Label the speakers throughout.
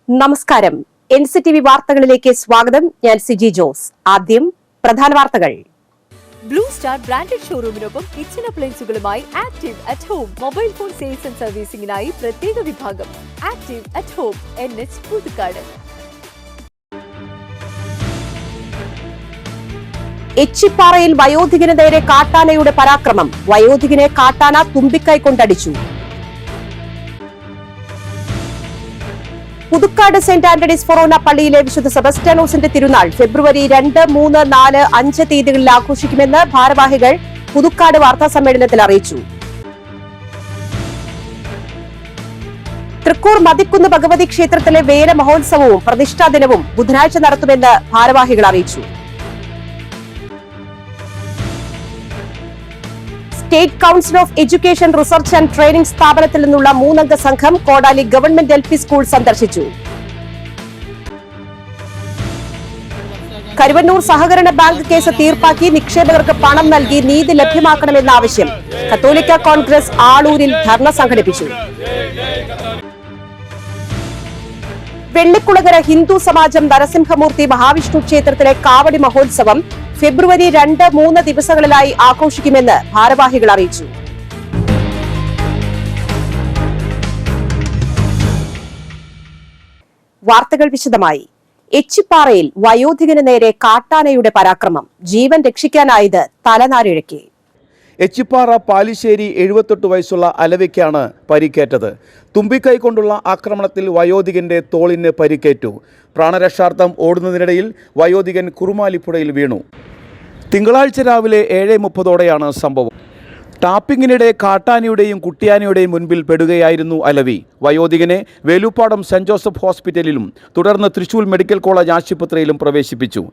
Speaker 1: നമസ്കാരം. NCTV വാർത്തകളിലേക്ക് സ്വാഗതം. ഞാൻ സിജി ജോസ്. ആദ്യം പ്രധാന വാർത്തകൾ.
Speaker 2: ബ്ലൂ സ്റ്റാർ ബ്രാൻഡഡ് ഷോറൂമിനൊപ്പം കിച്ചൺ അപ്ലയൻസുകളുമായി active at home mobile phone sales and സർവീസിംഗിനായി പ്രത്യേക വിഭാഗം. Active at home NH Puthukkad.
Speaker 1: എച്ചിപ്പാറയിൽ വയോധികന് നേരെ കാട്ടാനയുടെ പരാക്രമം. വയോധികനെ കാട്ടാന തുമ്പിക്കൈ കൊണ്ടടിച്ചു. പുതുക്കാട് സെന്റ് ആന്റണീസ് ഫൊറോന പള്ളിയിലെ വിശുദ്ധ സെബസ്റ്റ്യാനോസിന്റെ തിരുനാൾ ഫെബ്രുവരി 2, 3, 4, 5 തീയതികളിൽ ആഘോഷിക്കുമെന്ന് ഭാരവാഹികൾ പുതുക്കാട് വാർത്താസമ്മേളനത്തിൽ അറിയിച്ചു. തൃക്കൂർ മതിക്കുന്ന് ഭഗവതി ക്ഷേത്രത്തിലെ വേല മഹോത്സവവും പ്രതിഷ്ഠാ ദിനവും ബുധനാഴ്ച നടത്തുമെന്ന് ഭാരവാഹികൾ അറിയിച്ചു. State council of education research and training സ്ഥാപനത്തിൽ നിന്നുള്ള 3-അംഗ സംഘം കോടാലി ഗവൺമെന്റ് LP സ്കൂൾ സന്ദർശിച്ചു. കരുവന്നൂർ സഹകരണ ബാങ്ക് കേസ് തീർപ്പാക്കി നിക്ഷേപകർക്ക് പണം നൽകി നീതി ലഭ്യമാക്കണമെന്ന ആവശ്യം. കത്തോലിക്ക കോൺഗ്രസ് ആളൂരിൽ ധർണ സംഘടിപ്പിച്ചു. വെള്ളിക്കുളങ്ങര ഹിന്ദു സമാജം നരസിംഹമൂർത്തി മഹാവിഷ്ണു ക്ഷേത്രത്തിലെ കാവടി മഹോത്സവം ഫെബ്രുവരി 2, 3 ദിവസങ്ങളിലായി ആഘോഷിക്കുമെന്ന് ഭാരവാഹികൾ അറിയിച്ചു. വാർത്തകൾ വിശദമായി. എച്ചിപ്പാറയിൽ വയോധികന് നേരെ കാട്ടാനയുടെ പരാക്രമം. ജീവൻ രക്ഷിക്കാനായത് തലനാരിഴയ്ക്ക്.
Speaker 3: എച്ചിപ്പാറ പാലിശ്ശേരി 78 വയസ്സുള്ള അലവയ്ക്കാണ് പരിക്കേറ്റത്. തുമ്പിക്കൈ കൊണ്ടുള്ള ആക്രമണത്തിൽ വയോധികന്റെ തോളിന് പരിക്കേറ്റു. പ്രാണരക്ഷാർത്ഥം ഓടുന്നതിനിടയിൽ വയോധികൻ കുറുമാലിപ്പുഴയിൽ വീണു. തിങ്കളാഴ്ച രാവിലെ 7:30ഓടെയാണ് സംഭവം. ടാപ്പിങ്ങിനിടെ കാട്ടാനയുടെയും കുട്ടിയാനയുടെയും മുൻപിൽ പെടുകയായിരുന്നു അലവി. വയോധികനെ വേലുപ്പാടം സെന്റ് ജോസഫ് ഹോസ്പിറ്റലിലും തുടർന്ന് തൃശൂർ മെഡിക്കൽ കോളേജ് ആശുപത്രിയിലും പ്രവേശിപ്പിച്ചു.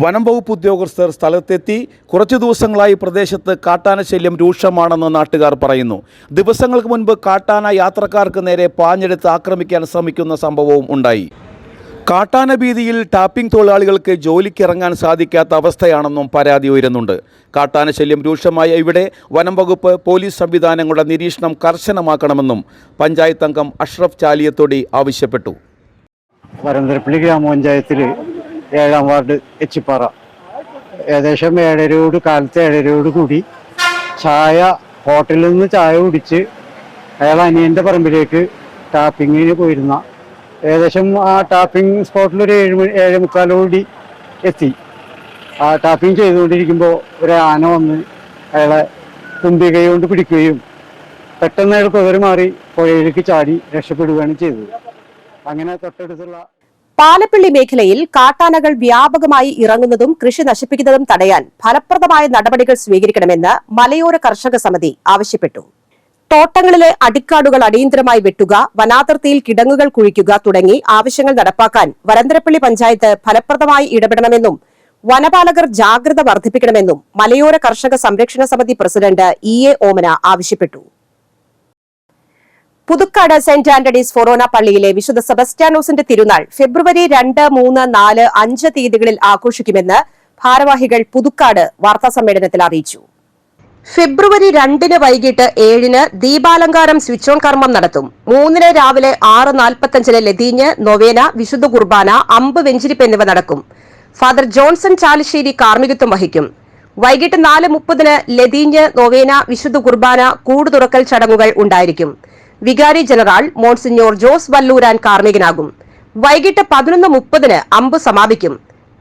Speaker 3: വനം വകുപ്പ് ഉദ്യോഗസ്ഥർ സ്ഥലത്തെത്തി. കുറച്ചു ദിവസങ്ങളായി പ്രദേശത്ത് കാട്ടാന ശല്യം രൂക്ഷമാണെന്ന് നാട്ടുകാർ പറയുന്നു. ദിവസങ്ങൾക്ക് മുൻപ് കാട്ടാന യാത്രക്കാർക്ക് നേരെ പാഞ്ഞെടുത്ത് ആക്രമിക്കാൻ ശ്രമിക്കുന്ന സംഭവവും ഉണ്ടായി. കാട്ടാന ഭീതിയിൽ ടാപ്പിംഗ് തൊഴിലാളികൾക്ക് ജോലിക്കിറങ്ങാൻ സാധിക്കാത്ത അവസ്ഥയാണെന്നും പരാതി ഉയരുന്നുണ്ട്. കാട്ടാന ശല്യം രൂക്ഷമായ ഇവിടെ വനം വകുപ്പ് പോലീസ് സംവിധാനങ്ങളുടെ നിരീക്ഷണം കർശനമാക്കണമെന്നും പഞ്ചായത്ത് അംഗം അഷ്റഫ് ചാലിയത്തൊടി ആവശ്യപ്പെട്ടു.
Speaker 4: വരന്തരപ്പള്ളി ഗ്രാമപഞ്ചായത്തിൽ 7-ാം വാർഡ് എച്ചിപ്പാറ ഏകദേശം 7:30 കാലത്ത് 7:30 കൂടി ഹോട്ടലിൽ നിന്ന് ചായ കുടിച്ച് അയാൾ അനിയൻ്റെ പറമ്പിലേക്ക് ടാപ്പിങ്ങിന് പോയിരുന്ന ഏകദേശം ആ ടാപ്പിംഗ് സ്പോട്ടിൽ ഒരു 7:45 എത്തി. ആ ടാപ്പിംഗ് ചെയ്തുകൊണ്ടിരിക്കുമ്പോൾ ഒരു ആന വന്ന് അയാളെ തുമ്പികൈ കൊണ്ട് പിടിക്കുകയും പെട്ടെന്ന് അയാൾ കുതിര മാറി പുഴയിലേക്ക് ചാടി രക്ഷപ്പെടുകയാണ് ചെയ്തത്. അങ്ങനെ തൊട്ടടുത്തുള്ള
Speaker 1: പാലപ്പള്ളി മേഖലയിൽ കാട്ടാനകൾ വ്യാപകമായി ഇറങ്ങുന്നതും കൃഷി നശിപ്പിക്കുന്നതും തടയാൻ ഫലപ്രദമായ നടപടികൾ സ്വീകരിക്കണമെന്ന് മലയോര കർഷക സമിതി ആവശ്യപ്പെട്ടു. തോട്ടങ്ങളിലെ അടിക്കാടുകൾ അടിയന്തരമായി വെട്ടുക, വനാതിർത്തിയിൽ കിടങ്ങുകൾ കുഴിക്കുക തുടങ്ങി ആവശ്യങ്ങൾ നടപ്പാക്കാൻ വരന്തരപ്പള്ളി പഞ്ചായത്ത് ഫലപ്രദമായി ഇടപെടണമെന്നും വനപാലകർ ജാഗ്രത വർദ്ധിപ്പിക്കണമെന്നും മലയോര കർഷക സംരക്ഷണ സമിതി പ്രസിഡന്റ് EA ഓമന ആവശ്യപ്പെട്ടു. പുതുക്കാട് സെന്റ് ആന്റണീസ് ഫൊറോന പള്ളിയിലെ വിശുദ്ധ സെബസ്റ്റ്യാനോസിന്റെ തിരുനാൾ ഫെബ്രുവരി 2, 3, 4, 5 തീയതികളിൽ ആഘോഷിക്കുമെന്ന് ഭാരവാഹികൾ പുതുക്കാട് വാർത്താസമ്മേളനത്തിൽ അറിയിച്ചു. ഫെബ്രുവരി 2 വൈകിട്ട് 7 ദീപാലങ്കാരം സ്വിച്ച് ഓൺ കർമ്മം നടത്തും. 3 രാവിലെ 6:45 ലതീഞ്ഞ്, നൊവേന, വിശുദ്ധ കുർബാന, അമ്പ് വെഞ്ചിരിപ്പ് എന്നിവ നടക്കും. ഫാദർ ജോൺസൺ ചാലിശ്ശേരി കാർമ്മികത്വം വഹിക്കും. വൈകിട്ട് 4:30 ലതീഞ്ഞ്, നൊവേന, വിശുദ്ധ കുർബാന, കൂട് തുറക്കൽ ചടങ്ങുകൾ ഉണ്ടായിരിക്കും. വികാരി ജനറൽ മോൺസിഞ്ഞോർ ജോസ് വല്ലൂരാൻ കാർമ്മികനാകും. വൈകിട്ട് 11:30 അമ്പ് സമാപിക്കും.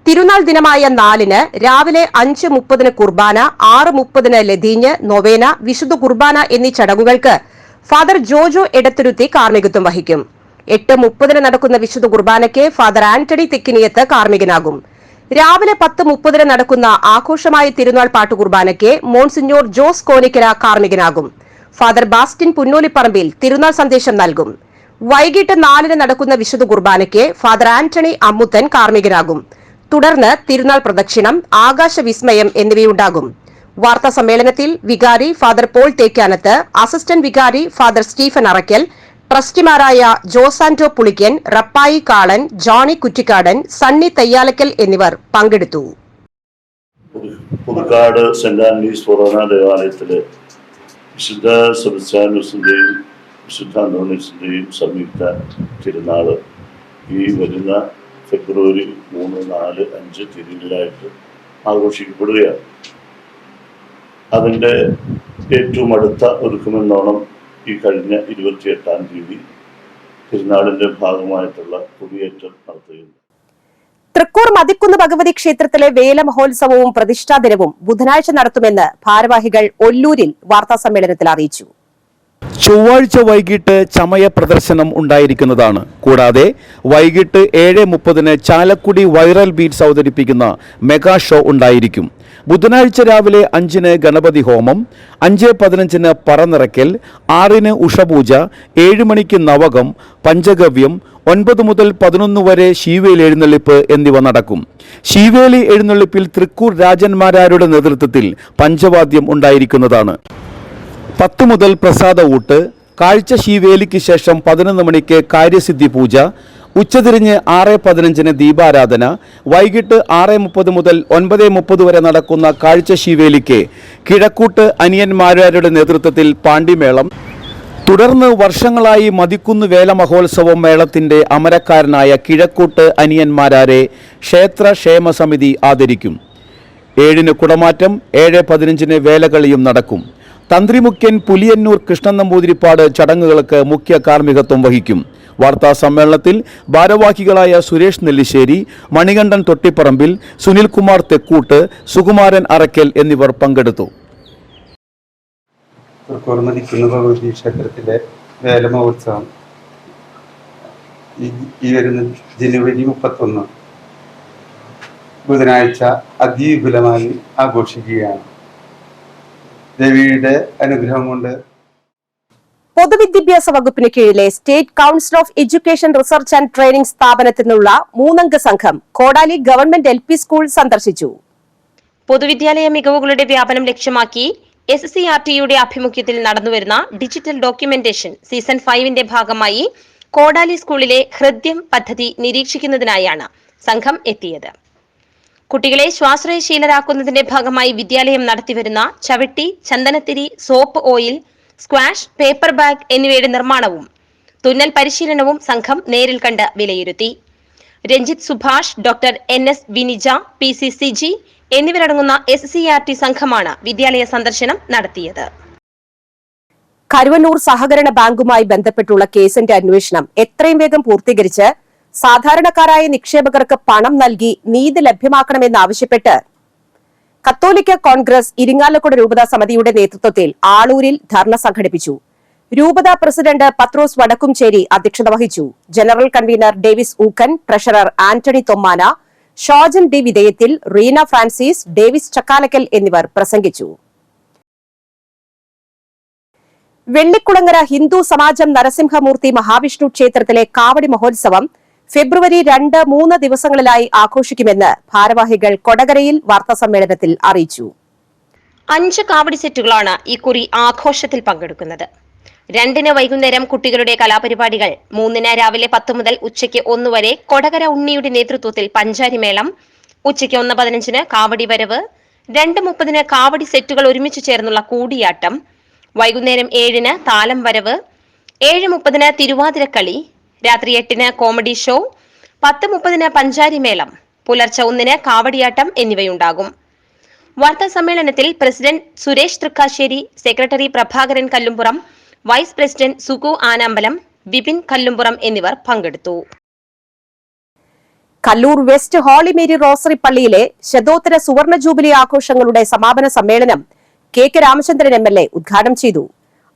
Speaker 1: തിരുനാൾ ദിനമായ 4 രാവിലെ 5:30 കുർബാന, 6:30 ലതീഞ്ഞ്, നൊവേന, വിശുദ്ധ കുർബാന എന്നീ ചടങ്ങുകൾക്ക് ഫാദർ ജോജോ എടത്തുരുത്തി കാർമ്മികത്വം വഹിക്കും. 8:30 നടക്കുന്ന വിശുദ്ധ കുർബാനയ്ക്ക് ഫാദർ ആന്റണി തെക്കിനിയത്ത് കാർമ്മികനാകും. രാവിലെ 10:30 നടക്കുന്ന ആഘോഷമായ തിരുനാൾ പാട്ടുകുർബാനയ്ക്ക് മോൺസിഞ്ഞോർ ജോസ് കോനിക്കര കാർമ്മികനാകും. ഫാദർ ബാസ്റ്റിൻ പുന്നോലിപ്പറമ്പിൽ തിരുനാൾ സന്ദേശം നൽകും. വൈകിട്ട് 4 നടക്കുന്ന വിശുദ്ധ കുർബാനയ്ക്ക് ഫാദർ ആന്റണി അമ്മുത്തൻ കാർമ്മികനാകും. തുടർന്ന് തിരുനാൾ പ്രദക്ഷിണം, ആകാശവിസ്മയം എന്നിവയുണ്ടാകും. വാർത്താ സമ്മേളനത്തിൽ വികാരി ഫാദർ പോൾ തേക്കാനത്ത്, അസിസ്റ്റന്റ് വികാരി ഫാദർ സ്റ്റീഫൻ അറയ്ക്കൽ, ട്രസ്റ്റിമാരായ ജോസാന്റോ പുളിക്കൻ, റപ്പായി കാളൻ, ജോണി കുറ്റിക്കാടൻ, സണ്ണി തയ്യാലക്കൽ എന്നിവർ പങ്കെടുത്തു.
Speaker 5: പുതുക്കാട് സെന്റ് ആന്റണീസ് ഫൊറോന ദേവാലയത്തിലെ വിശുദ്ധ സെബസ്റ്റ്യാനോസിന്റെയും വിശുദ്ധ അന്തോണീസിന്റെയും സംയുക്ത തിരുനാൾ ഈ വരുന്ന ഫെബ്രുവരി 3, 4, 5 തീയതികളിലായിട്ട് ആഘോഷിക്കപ്പെടുകയാണ്. അതിൻ്റെ ഏറ്റവും അടുത്ത ഒരുക്കമെന്നോണം ഈ കഴിഞ്ഞ 28-ാം തീയതി തിരുനാളിൻ്റെ ഭാഗമായിട്ടുള്ള കൊടിയേറ്റം നടത്തുകയുണ്ട്.
Speaker 1: തൃക്കൂർ മതിക്കുന്ന് ഭഗവതി ക്ഷേത്രത്തിലെ വേല മഹോത്സവവും പ്രതിഷ്ഠാ ദിനവും ബുധനാഴ്ച നടത്തുമെന്ന് ഭാരവാഹികൾ ഒല്ലൂരിൽ വാർത്താസമ്മേളനത്തിൽ അറിയിച്ചു.
Speaker 3: ചൊവ്വാഴ്ച വൈകിട്ട് ചമയ പ്രദർശനം ഉണ്ടായിരിക്കുന്നതാണ്. കൂടാതെ വൈകിട്ട് 7:30 ചാലക്കുടി വൈറൽ ബീറ്റ്സ് അവതരിപ്പിക്കുന്ന മെഗാ ഷോ ഉണ്ടായിരിക്കും. ബുധനാഴ്ച രാവിലെ 5 ഗണപതി ഹോമം, 5:15 പറനിറയ്ക്കൽ, 6 ഉഷപൂജ, 7 നവകം, പഞ്ചഗവ്യം, 9 മുതൽ 11 വരെ ശീവേലി എഴുന്നള്ളിപ്പ് എന്നിവ നടക്കും. ശീവേലി എഴുന്നള്ളിപ്പിൽ തൃക്കൂർ രാജന്മാരാരുടെ നേതൃത്വത്തിൽ പഞ്ചവാദ്യം ഉണ്ടായിരിക്കുന്നതാണ്. 10 മുതൽ പ്രസാദ ഊട്ട്, കാഴ്ച ശീവേലിക്ക് ശേഷം 11 മണിക്ക് കാര്യസിദ്ധി പൂജ, ഉച്ചതിരിഞ്ഞ് 6:15 ദീപാരാധന, വൈകിട്ട് 6:30 മുതൽ 9:30 വരെ നടക്കുന്ന കാഴ്ച ശീവേലിക്ക് കിഴക്കൂട്ട് അനിയന്മാരുടെ നേതൃത്വത്തിൽ പാണ്ടിമേളം. തുടർന്ന് വർഷങ്ങളായി മതിക്കുന്ന് വേല മഹോത്സവം മേളത്തിൻ്റെ അമരക്കാരനായ കിഴക്കൂട്ട് അനിയന്മാരെ ക്ഷേത്ര ക്ഷേമ സമിതി ആദരിക്കും. 7 കുടമാറ്റം, 7:15 വേലകളിയും നടക്കും. തന്ത്രിമുഖ്യൻ പുലിയന്നൂർ കൃഷ്ണൻ നമ്പൂതിരിപ്പാട് ചടങ്ങുകൾക്ക് മുഖ്യ കാർമ്മികത്വം വഹിക്കും. വാർത്താ സമ്മേളനത്തിൽ ഭാരവാഹികളായ സുരേഷ് നെല്ലിശ്ശേരി, മണികണ്ഠൻ തൊട്ടിപ്പറമ്പിൽ, സുനിൽകുമാർ തെക്കൂട്ട്, സുകുമാരൻ അറക്കൽ എന്നിവർ പങ്കെടുത്തു.
Speaker 6: തൃക്കൂർ മതിക്കുന്ന് ഭഗവതി ക്ഷേത്രത്തിലെ വേല മഹോത്സവം ഈ വരുന്ന ജനുവരി 31 ബുധനാഴ്ച അതിവിപുലമായി ആഘോഷിക്കുകയാണ്. ദേവിയുടെ അനുഗ്രഹം കൊണ്ട്
Speaker 1: പൊതുവിദ്യാഭ്യാസ വകുപ്പിന് കീഴിലെ state council of education research and training സ്ഥാപനത്തിൽ നിന്നുള്ള 3-അംഗ സംഘം കോടാലി ഗവൺമെന്റ് LP സ്കൂൾ സന്ദർശിച്ചു.
Speaker 7: പൊതുവിദ്യാലയ മികവുകളുടെ വ്യാപനം ലക്ഷ്യമാക്കി SCRTയുടെ ആഭിമുഖ്യത്തിൽ നടന്നുവരുന്ന ഡിജിറ്റൽ ഡോക്യുമെന്റേഷൻ സീസൺ 5ന്റെ ഭാഗമായി കോടാലി സ്കൂളിലെ ഹൃദ്യം പദ്ധതി നിരീക്ഷിക്കുന്നതിനായാണ് സംഘം എത്തിയത്. കുട്ടികളെ സ്വാശ്രയശീലരാക്കുന്നതിന്റെ ഭാഗമായി വിദ്യാലയം നടത്തിവരുന്ന ചവിട്ടി, ചന്ദനത്തിരി, soap oil, squash, paper bag എന്നിവയുടെ നിർമ്മാണവും തുന്നൽ പരിശീലനവും സംഘം നേരിൽ കണ്ട് വിലയിരുത്തി. Ranjith Subhash, doctor NS Vinija, PC Siji എന്നിവരടങ്ങുന്ന SCRT സംഘമാണ് വിദ്യാലയ സന്ദർശനം നടത്തിയത്.
Speaker 1: കരുവന്നൂർ സഹകരണ ബാങ്കുമായി ബന്ധപ്പെട്ടുള്ള കേസിന്റെ അന്വേഷണം എത്രയും വേഗം പൂർത്തീകരിച്ച് സാധാരണക്കാരായ നിക്ഷേപകർക്ക് പണം നൽകി നീതി ലഭ്യമാക്കണമെന്നാവശ്യപ്പെട്ട് കത്തോലിക്ക കോൺഗ്രസ് ഇരിങ്ങാലക്കുട രൂപതാ സമിതിയുടെ നേതൃത്വത്തിൽ ആളൂരിൽ ധർണ സംഘടിപ്പിച്ചു. രൂപതാ പ്രസിഡന്റ് പത്രോസ് വടക്കുംചേരി അധ്യക്ഷത വഹിച്ചു. General convener Davis Ookkan, treasurer Antony Thommana, Shojan D Vidheyathil, Reena Francis, Davis Chakkalakkal എന്നിവർ പ്രസംഗിച്ചു. വെള്ളിക്കുളങ്ങര ഹിന്ദു സമാജം നരസിംഹമൂർത്തി മഹാവിഷ്ണു ക്ഷേത്രത്തിലെ കാവടി മഹോത്സവം ഫെബ്രുവരി 2, 3 ദിവസങ്ങളിലായി ആഘോഷിക്കുമെന്ന് ഭാരവാഹികൾ കൊടകരയിൽ വാർത്താസമ്മേളനത്തിൽ അറിയിച്ചു.
Speaker 7: 5 കാവടി സെറ്റുകളാണ് ഇക്കുറി ആഘോഷത്തിൽ പങ്കെടുക്കുന്നത്. 2 വൈകുന്നേരം കുട്ടികളുടെ കലാപരിപാടികൾ, 3 രാവിലെ 10 മുതൽ ഉച്ചയ്ക്ക് 1 വരെ കൊടകര ഉണ്ണിയുടെ നേതൃത്വത്തിൽ പഞ്ചാരിമേളം, ഉച്ചയ്ക്ക് 1:15 കാവടി വരവ്, 2:30 കാവടി സെറ്റുകൾ ഒരുമിച്ച് ചേർന്നുള്ള കൂടിയാട്ടം, വൈകുന്നേരം 7 താലം വരവ്, 7:30 തിരുവാതിരക്കളി, രാത്രി 8 കോമഡി ഷോ, 10:30 പഞ്ചാരിമേളം, പുലർച്ചെ 1 കാവടിയാട്ടം എന്നിവയുണ്ടാകും. വാർത്താ സമ്മേളനത്തിൽ president Suresh Thrikkasseri, secretary Prabhakaran Kallumpuram, vice president Suku Anampalam, Vipin Kallumpuram എന്നിവർ പങ്കെടുത്തു.
Speaker 1: Kallur west holy Mary rosary പള്ളിയിലെ ശതോത്തര സുവർണ ജൂബിലി ആഘോഷങ്ങളുടെ സമാപന സമ്മേളനം KK രാമചന്ദ്രൻ MLA ഉദ്ഘാടനം ചെയ്തു.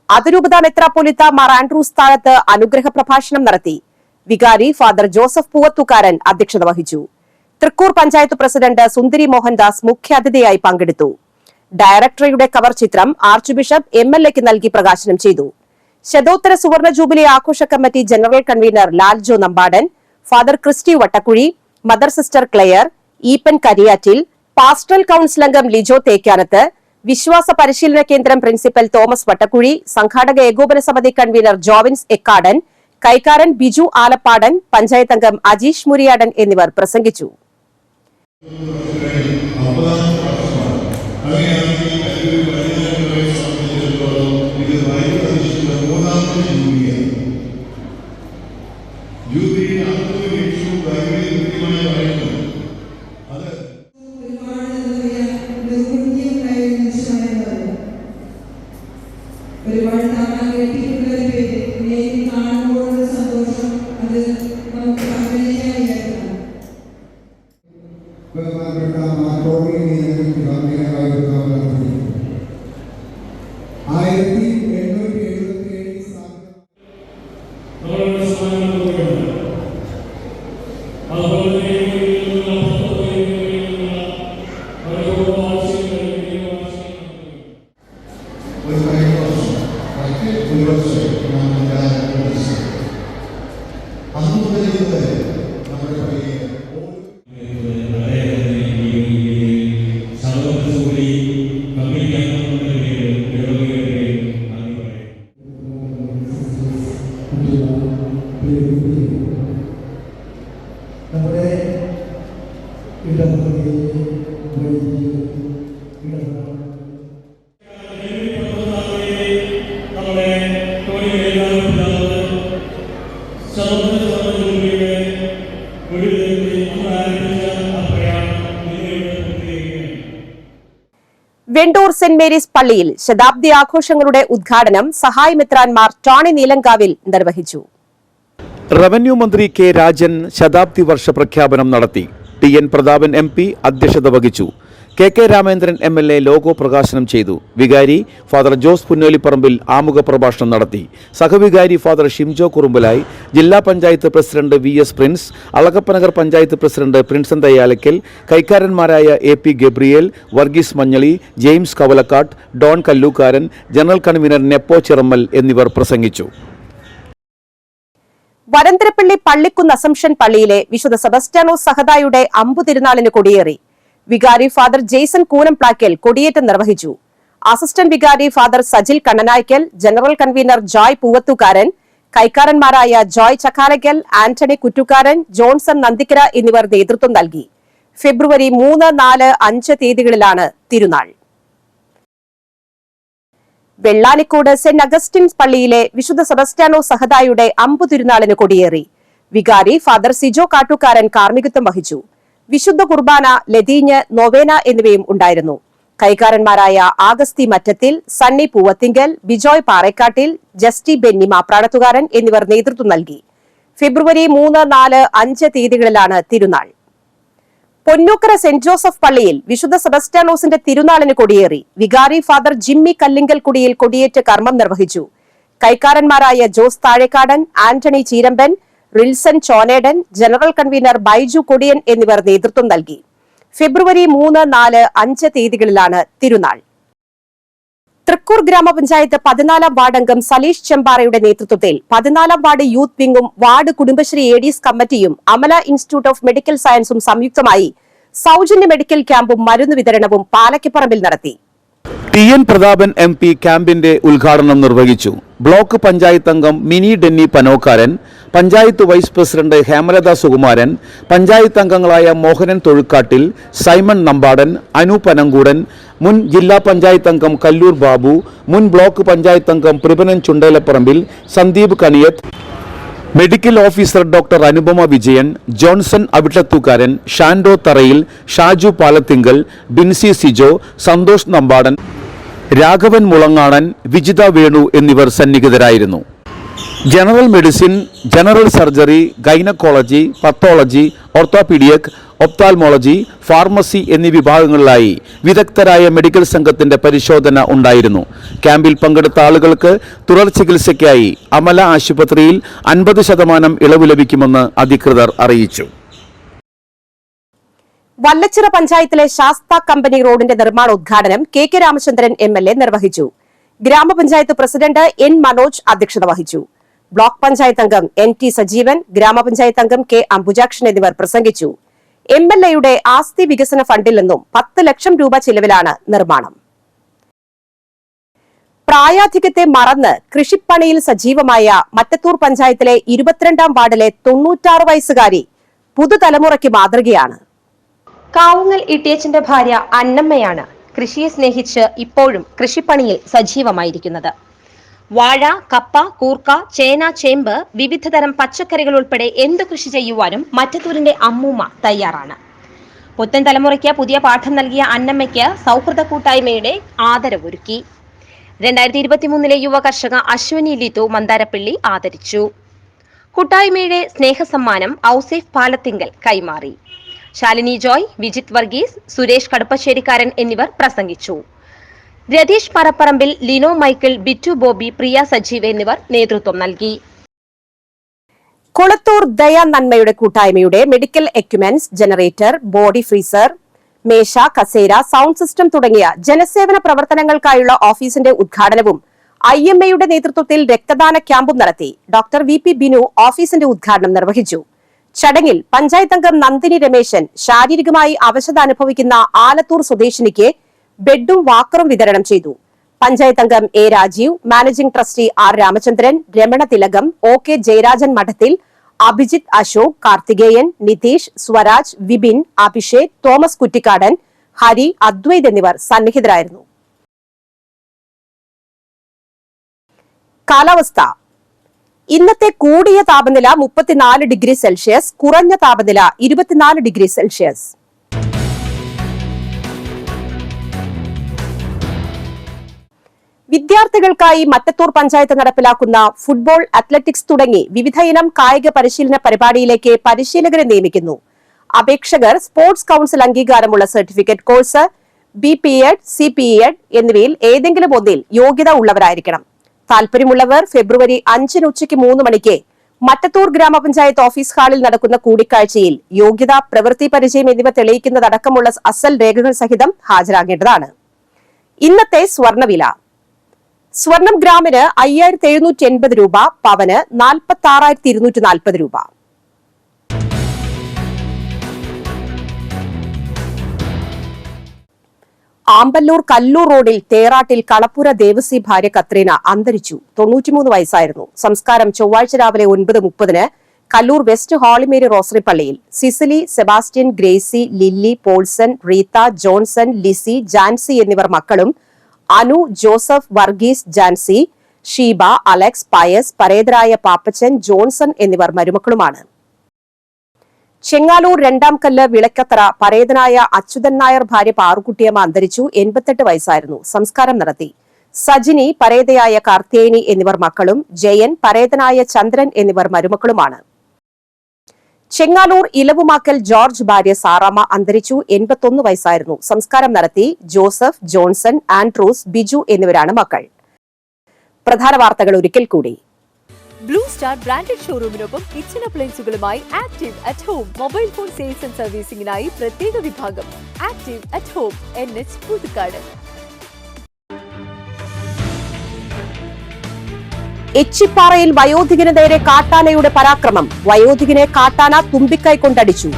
Speaker 1: അതിരൂപത മെത്രാപ്പൊലീത്ത മാർ ആൻഡ്രൂസ് താഴത്ത് അനുഗ്രഹ പ്രഭാഷണം നടത്തി. വികാരി ഫാദർ ജോസഫ് പൂവത്തുകാരൻ അധ്യക്ഷത വഹിച്ചു. തൃക്കൂർ പഞ്ചായത്ത് പ്രസിഡന്റ് സുന്ദരി മോഹൻദാസ് മുഖ്യാതിഥിയായി പങ്കെടുത്തു. ഡയറക്ടറുടെ കവർ ചിത്രം ആർച്ച് ബിഷപ്പ് MLAക്ക് നൽകി പ്രകാശനം ചെയ്തു. ശതോത്തര സുവർണ ജൂബിലി ആഘോഷ committee general convener Laljo Nampadan, father Christy Vattakuzhi, mother sister Claire, Eappen Kariyattil, pastoral council അംഗം ലിജോ തേക്കാനത്ത്, വിശ്വാസ പരിശീലന കേന്ദ്രം പ്രിൻസിപ്പൽ തോമസ് വട്ടക്കുഴി, സംഘാടക ഏകോപന സമിതി കൺവീനർ ജോവിൻസ് എക്കാടൻ, കൈക്കാരൻ ബിജു ആലപ്പാടൻ, പഞ്ചായത്ത് അംഗം അജീഷ് മുരിയാടൻ എന്നിവർ പ്രസംഗിച്ചു.
Speaker 8: ജൂബിലി
Speaker 1: വെണ്ടൂർ സെന്റ് മേരീസ് പള്ളിയിൽ ശതാബ്ദി ആഘോഷങ്ങളുടെ ഉദ്ഘാടനം സഹായ മെത്രാൻമാർ ടോണി നീലങ്കാവിൽ നിർവഹിച്ചു.
Speaker 3: റവന്യൂ മന്ത്രി കെ രാജൻ ശതാബ്ദി വർഷ പ്രഖ്യാപനം നടത്തി. ടി.എൻ. പ്രതാപൻ MP അധ്യക്ഷത വഹിച്ചു. കെ രാമേന്ദ്രൻ MLA ലോഗോ പ്രകാശനം ചെയ്തു. വികാരി ഫാദർ ജോസ് പുന്നോലിപ്പറമ്പിൽ ആമുഖ പ്രഭാഷണം നടത്തി. സഹവികാരി ഫാദർ ഷിംജോ കുറുമ്പലായി, ജില്ലാ panchayat president VS Prince, Alagappanagar panchayat president Prinson Thayyalakkal, കൈക്കാരന്മാരായ AP Gabriel, Varghese Manjali, James Kavalakkattu, Don Kallookkaran, general convener Neppo Chirammal എന്നിവർ പ്രസംഗിച്ചു.
Speaker 1: വരന്തരപ്പള്ളി പള്ളിക്കുന്ന് അസംഷൻ പള്ളിയിലെ വിശുദ്ധ സെബസ്റ്റ്യാനോസ് സഹദായുടെ അമ്പു തിരുനാളിന് കൊടിയേറി. വികാരി ഫാദർ ജെയ്സൺ കൂനംപ്ലാക്കൽ കൊടിയേറ്റം നിർവഹിച്ചു. അസിസ്റ്റന്റ് വികാരി father Sajil Kannanaykkal, general convener Joy Poovathukaran, കൈക്കാരന്മാരായ Joy Chakkalakkal, Antony Kuttukaran, Johnson Nandikkara എന്നിവർ നേതൃത്വം നൽകി. ഫെബ്രുവരി 3, 4, 5 തീയതികളിലാണ് തിരുനാൾ. വെള്ളാലിക്കോട് സെന്റ് അഗസ്റ്റിൻസ് പള്ളിയിലെ വിശുദ്ധ സെബസ്റ്റ്യാനോസ് സഹദായുടെ അമ്പു തിരുനാളിന് കൊടിയേറി. വികാരി ഫാദർ സിജോ കാട്ടുകാരൻ കാർമ്മികത്വം വഹിച്ചു. വിശുദ്ധ കുർബാന, ലതീഞ്ഞ്, നൊവേന എന്നിവയും ഉണ്ടായിരുന്നു. കൈക്കാരന്മാരായ ആഗസ്തി മറ്റത്തിൽ, സണ്ണി പൂവത്തിങ്കൽ, ബിജോയ് പാറേക്കാട്ടിൽ, ജസ്റ്റി ബെന്നി മാപ്രാടത്തുകാരൻ എന്നിവർ നേതൃത്വം നൽകി. ഫെബ്രുവരി 3, 4, 5 തീയതികളിലാണ് തിരുനാൾ. പൊന്നൂക്കര സെന്റ് ജോസഫ് പള്ളിയിൽ വിശുദ്ധ സെബസ്റ്റ്യാനോസിന്റെ തിരുനാളിന് കൊടിയേറി. വികാരി ഫാദർ ജിമ്മി കല്ലിങ്കൽ കുടിയിൽ കൊടിയേറ്റ് കർമ്മം നിർവഹിച്ചു. കൈക്കാരന്മാരായ ജോസ് താഴേക്കാടൻ, ആന്റണി ചീരമ്പൻ, റിൽസൺ ചോനേടൻ, ജനറൽ കൺവീനർ ബൈജു കൊടിയൻ എന്നിവർ നേതൃത്വം നൽകി. ഫെബ്രുവരി 3, 4, 5 തീയതികളിലാണ് തിരുനാൾ. തൃക്കൂർ ഗ്രാമപഞ്ചായത്ത് 14-ാം വാർഡംഗം സലീഷ് ചെമ്പാറയുടെ നേതൃത്വത്തിൽ 14-ാം വാർഡ് യൂത്ത് വിംഗും വാർഡ് കുടുംബശ്രീ ADs കമ്മിറ്റിയും അമല ഇൻസ്റ്റിറ്റ്യൂട്ട് ഓഫ് മെഡിക്കൽ സയൻസും സംയുക്തമായി സൗജന്യ മെഡിക്കൽ ക്യാമ്പും മരുന്ന് വിതരണവും പാലക്കിപ്പറമ്പിൽ നടത്തി.
Speaker 3: ടി.എൻ. പ്രതാപൻ MP ക്യാമ്പിന്റെ ഉദ്ഘാടനം നിർവഹിച്ചു. ബ്ലോക്ക് പഞ്ചായത്ത് അംഗം മിനി ഡെന്നി പനോക്കാരൻ, പഞ്ചായത്ത് വൈസ് പ്രസിഡന്റ് ഹേമലത സുകുമാരൻ, പഞ്ചായത്ത് അംഗങ്ങളായ മോഹനൻ തൊഴുക്കാട്ടിൽ, സൈമൺ നമ്പാടൻ, അനു പനങ്കൂടൻ, മുൻ ജില്ലാ പഞ്ചായത്ത് അംഗം കല്ലൂർ ബാബു, മുൻ ബ്ലോക്ക് പഞ്ചായത്ത് അംഗം Pripanan Chundelaparambil, Sandeep Kaniyath, medical officer doctor Anupama Vijayan, Johnson Avittathookkaran, Shando Tharayil, Shaju Palathingal, Binsi Sijo, Santhosh Nambadan, Raghavan Mulangadan, Vijitha Venu എന്നിവർ സന്നിഹിതരായിരുന്നു. General medicine, general surgery, gynaecology, pathology, orthopaedic, ophthalmology, pharmacy എന്നീ വിഭാഗങ്ങളിലായി വിദഗ്ധരായ മെഡിക്കൽ സംഘത്തിന്റെ പരിശോധന ഉണ്ടായിരുന്നു. ക്യാമ്പിൽ പങ്കെടുത്ത ആളുകൾക്ക് തുടർ ചികിത്സയ്ക്കായി അമല ആശുപത്രിയിൽ 50% ഇളവ് ലഭിക്കുമെന്ന് അധികൃതർ അറിയിച്ചു.
Speaker 1: വല്ലച്ചിറ പഞ്ചായത്തിലെ ശാസ്ത കമ്പനി റോഡിന്റെ നിർമ്മാണോദ്ഘാടനം കെ രാമചന്ദ്രൻ MLA നിർവഹിച്ചു. ഗ്രാമപഞ്ചായത്ത് പ്രസിഡന്റ് N മനോജ് അധ്യക്ഷത വഹിച്ചു. ബ്ലോക്ക് പഞ്ചായത്ത് അംഗം NT സജീവൻ, ഗ്രാമപഞ്ചായത്ത് അംഗം K അംബുജാക്ഷൻ എന്നിവർ പ്രസംഗിച്ചു. MLAയുടെ ആസ്തി വികസന ഫണ്ടിൽ നിന്നും 10 ലക്ഷം രൂപ ചിലവിലാണ് നിർമ്മാണം. പ്രായാധിക്യത്തെ മറന്ന് കൃഷിപ്പണിയിൽ സജീവമായ മറ്റത്തൂർ പഞ്ചായത്തിലെ 22-ാം വാർഡിലെ 96 വയസ്സുകാരി പുതുതലമുറയ്ക്ക് മാതൃകയാണ്.
Speaker 7: കാവുങ്ങൽ ഇട്ടിയച്ചന്റെ ഭാര്യ അന്നമ്മയാണ് കൃഷിയെ സ്നേഹിച്ച് ഇപ്പോഴും കൃഷിപ്പണിയിൽ സജീവമായിരിക്കുന്നത്. വാഴ, കപ്പ, കൂർക്ക, ചേന, ചേമ്പ്, വിവിധതരം പച്ചക്കറികൾ ഉൾപ്പെടെ എന്ത് കൃഷി ചെയ്യുവാനും മറ്റത്തൂരിന്റെ അമ്മൂമ്മ തയ്യാറാണ്. പുത്തൻ തലമുറയ്ക്ക് പുതിയ പാഠം നൽകിയ അന്നമ്മയ്ക്ക് സൗഹൃദ കൂട്ടായ്മയുടെ ആദരവൊരുക്കി. 2023 യുവ കർഷക അശ്വനി ലിതു മന്ദാരപ്പള്ളി ആദരിച്ചു. കൂട്ടായ്മയുടെ സ്നേഹസമ്മാനം ഔസേഫ് പാലത്തിങ്കൽ കൈമാറി. ശാലിനി ജോയ്, വിജിത് വർഗീസ്, സുരേഷ് കടുപ്പശ്ശേരിക്കാരൻ എന്നിവർ പ്രസംഗിച്ചു. രതീഷ് പറപ്പറമ്പിൽ, ലിനോ മൈക്കിൾ, ബിറ്റു ബോബി, പ്രിയ സജീവ് എന്നിവർ നേതൃത്വം നൽകി.
Speaker 1: കൊളത്തൂർ ദയ നന്മയുടെ കൂട്ടായ്മയുടെ medical equipments, generator, body freezer, മേശ, കസേര, സൗണ്ട് സിസ്റ്റം തുടങ്ങിയ ജനസേവന പ്രവർത്തനങ്ങൾക്കായുള്ള ഓഫീസിന്റെ ഉദ്ഘാടനവും IMAയുടെ നേതൃത്വത്തിൽ രക്തദാന ക്യാമ്പും നടത്തി. ഡോക്ടർ VP ബിനു ഓഫീസിന്റെ ഉദ്ഘാടനം നിർവഹിച്ചു. ചടങ്ങിൽ പഞ്ചായത്ത് അംഗം നന്ദിനി രമേശൻ ശാരീരികമായി അവശത അനുഭവിക്കുന്ന ആലത്തൂർ സ്വദേശിനിക്ക് ബെഡും വാക്കറും വിതരണം ചെയ്തു. പഞ്ചായത്ത് അംഗം A Rajeev, managing trustee R Ramachandran, Ramana Thilakam, O K Jayarajan Madathil, Abhijith Ashok, Karthikeyan, Nitish, Swaraj, Vipin, Abhishek, Thomas Kuttikkadan, Hari, Advaith എന്നിവർ സന്നിഹിതരായിരുന്നു. കാലാവസ്ഥ. ഇന്നത്തെ കൂടിയ താപനില 34 ഡിഗ്രി സെൽഷ്യസ്, കുറഞ്ഞ താപനില 24 ഡിഗ്രി സെൽഷ്യസ്. വിദ്യാർത്ഥികൾക്കായി മറ്റത്തൂർ പഞ്ചായത്ത് നടപ്പിലാക്കുന്ന ഫുട്ബോൾ, അത്ലറ്റിക്സ് തുടങ്ങി വിവിധ ഇനം കായിക പരിശീലന പരിപാടിയിലേക്ക് പരിശീലകരെ നിയമിക്കുന്നു. അപേക്ഷകർ സ്പോർട്സ് കൌൺസിൽ അംഗീകാരമുള്ള സർട്ടിഫിക്കറ്റ് കോഴ്സ്, BPEd, CPEd എന്നിവയിൽ ഏതെങ്കിലും ഒന്നിൽ യോഗ്യത ഉള്ളവരായിരിക്കണം. താൽപര്യമുള്ളവർ ഫെബ്രുവരി 5 ഉച്ചയ്ക്ക് 3 മണിക്ക് മറ്റത്തൂർ ഗ്രാമപഞ്ചായത്ത് ഓഫീസ് ഹാളിൽ നടക്കുന്ന കൂടിക്കാഴ്ചയിൽ യോഗ്യത, പ്രവൃത്തി പരിചയം എന്നിവ തെളിയിക്കുന്നതടക്കമുള്ള അസൽ രേഖകൾ സഹിതം ഹാജരാകേണ്ടതാണ്. ഇന്നത്തെ സ്വർണ്ണവില. സ്വർണം ഗ്രാമിന് 5780 രൂപ, പവന് 46,240 രൂപ. ആമ്പല്ലൂർ കല്ലൂർ റോഡിൽ തേറാട്ടിൽ കളപ്പുര ദേവസി ഭാര്യ കത്രീന അന്തരിച്ചു. 93 വയസ്സായിരുന്നു. സംസ്കാരം ചൊവ്വാഴ്ച രാവിലെ 9:30 കല്ലൂർ വെസ്റ്റ് ഹോളിമേരി റോസറി പള്ളിയിൽ. Cicily, Sebastian, Gracy, Lilly, Paulson, Rita, Johnson, Lissy, Jancy എന്നിവർ മക്കളും, Anu, Joseph, Varghese, Jancy, Sheeba, Alex, Pius, പരേതരായ പാപ്പച്ചൻ, ജോൺസൺ എന്നിവർ മരുമക്കളുമാണ്. ചെങ്ങാലൂർ രണ്ടാംകല്ല് വിളക്കത്തറ പരേതനായ അച്യുതൻ നായർ ഭാര്യ പാറുക്കുട്ടിയമ്മ അന്തരിച്ചു. 88 വയസ്സായിരുന്നു. സംസ്കാരം നടത്തി. സജിനി, പരേതയായ കാർത്തിയേനി എന്നിവർ മക്കളും, ജയൻ, പരേതനായ ചന്ദ്രൻ എന്നിവർ മരുമക്കളുമാണ്. ചെങ്ങാലൂർ ഇലവുമാക്കൽ ജോർജ് ഭാര്യ സാറാമ്മ അന്തരിച്ചു. 81 വയസ്സായിരുന്നു. സംസ്കാരം നടത്തി. ജോസഫ്, ജോൺസൺ, ആൻഡ്രൂസ്, ബിജു എന്നിവരാണ് മക്കൾ. പ്രധാന വാർത്തകൾ ഒരിക്കൽ കൂടി.
Speaker 2: ബ്ലൂ സ്റ്റാർ ബ്രാൻഡഡ് ഷോറൂമിനൊപ്പം കിച്ചൺ അപ്ലയൻസുകളുമായി active at home mobile phone sales and സർവീസിംഗിനായി പ്രത്യേക വിഭാഗം. Active at home, NH Puthukkad.
Speaker 1: എച്ചിപ്പാറയിൽ വയോധികന് നേരെ കാട്ടാനയുടെ പരാക്രമം. വയോധികനെ കാട്ടാന തുമ്പിക്കൈ കൊണ്ടടിച്ചു.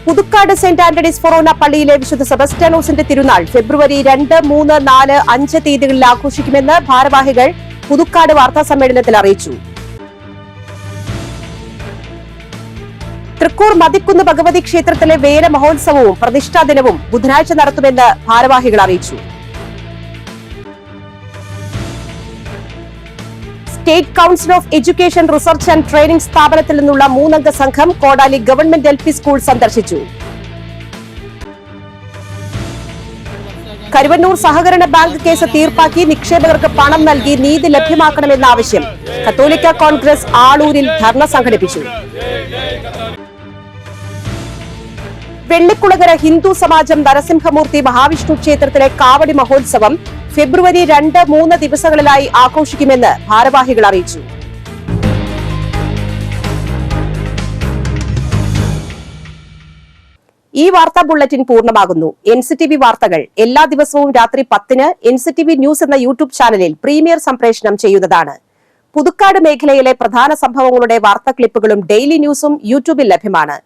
Speaker 1: പുതുക്കാട് സെന്റ് ആന്റണീസ് ഫൊറോന പള്ളിയിലെ വിശുദ്ധ സെബസ്റ്റ്യാനോസിന്റെ തിരുനാൾ ഫെബ്രുവരി 2, 3, 4, 5 തീയതികളിൽ ആഘോഷിക്കുമെന്ന് ഭാരവാഹികൾ പുതുക്കാട് വാർത്താസമ്മേളനത്തിൽ അറിയിച്ചു. തൃക്കൂർ മതിക്കുന്ന് ഭഗവതി ക്ഷേത്രത്തിലെ വേല മഹോത്സവവും പ്രതിഷ്ഠാ ദിനവും ബുധനാഴ്ച നടത്തുമെന്ന് ഭാരവാഹികൾ അറിയിച്ചു. State council of education, research and training സ്ഥാപനത്തിൽ നിന്നുള്ള 3-അംഗ സംഘം കോടാലി ഗവൺമെന്റ് LP സ്കൂൾ സന്ദർശിച്ചു. കരുവന്നൂർ സഹകരണ ബാങ്ക് കേസ് തീർപ്പാക്കി നിക്ഷേപകർക്ക് പണം നൽകി നീതി ലഭ്യമാക്കണമെന്ന ആവശ്യം. കത്തോലിക്ക കോൺഗ്രസ് ആളൂരിൽ ധർണ സംഘടിപ്പിച്ചു. വെള്ളിക്കുളങ്ങര ഹിന്ദു സമാജം നരസിംഹമൂർത്തി മഹാവിഷ്ണു ക്ഷേത്രത്തിലെ കാവടി മഹോത്സവം ഫെബ്രുവരി 2, 3 ദിവസങ്ങളിലായി ആഘോഷിക്കുമെന്ന് ഭാരവാഹികൾ അറിയിച്ചു. ഈ വാർത്താ ബുള്ളറ്റിൻ പൂർണ്ണമാകുന്നു. NCTV വാർത്തകൾ എല്ലാ ദിവസവും രാത്രി 10-ന് NCTV ന്യൂസ് എന്ന യൂട്യൂബ് ചാനലിൽ പ്രീമിയർ സംപ്രേഷണം ചെയ്യുന്നതാണ്. പുതുക്കാട് മേഖലയിലെ പ്രധാന സംഭവങ്ങളുടെ വാർത്താ ക്ലിപ്പുകളും ഡെയിലി ന്യൂസും യൂട്യൂബിൽ ലഭ്യമാണ്.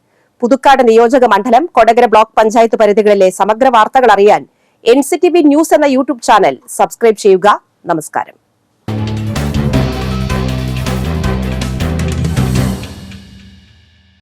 Speaker 1: പുതുക്കാട് നിയോജക മണ്ഡലം, കൊടകര ബ്ലോക്ക് പഞ്ചായത്ത് പരിധികളിലെ സമഗ്ര വാർത്തകൾ അറിയാൻ NCTV ന്യൂസ് എന്ന യൂട്യൂബ് ചാനൽ സബ്സ്ക്രൈബ് ചെയ്യുക. നമസ്കാരം.